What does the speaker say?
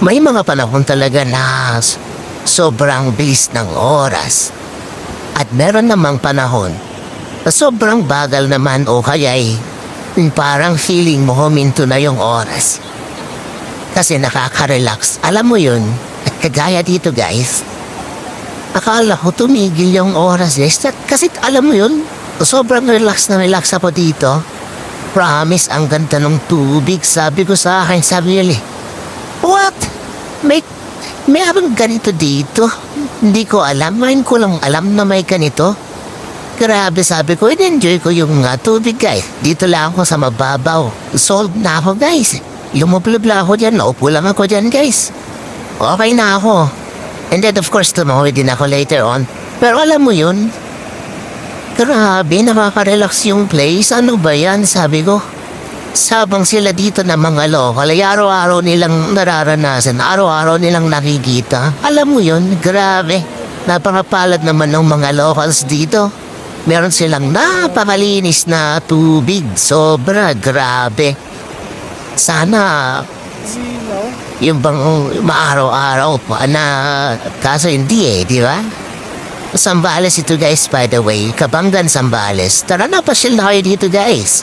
May mga panahon talaga na sobrang bilis ng oras. At meron namang panahon na sobrang bagal naman o kaya'y parang feeling mo huminto na yung oras. Kasi nakaka-relax. Alam mo yun, at kagaya dito guys, akala ko tumigil yung oras guys. Kasi alam mo yun, sobrang relax na relax ako dito. Promise, ang ganda ng tubig. Sabi ko sa akin, sabi nila, what? May abang ganito dito? Hindi ko alam. Ngayon ko lang alam na may ganito. Grabe, sabi ko, in-enjoy ko yung tubig guys. Dito lang ako sa mababaw. Solved na ako guys. Lumublob lang ako dyan. Naupo lang ako dyan guys. Okay na ako. And then of course, tumawid din ako later on. Pero alam mo yun, grabe, nakaka-relax yung place. Ano ba yan? Sabi ko. Sabang sila dito na mga local, ay araw-araw nilang nararanasan, araw-araw nilang nakikita. Alam mo yun, grabe. Napakapalad naman ng mga locals dito. Meron silang napakalinis na tubig. Sobra, grabe. Sana yung bang maaraw-araw pa na kaso hindi di ba? Sambales ito guys, by the way. Kabanggan Sambales. Tara na, pasyal na kayo dito guys.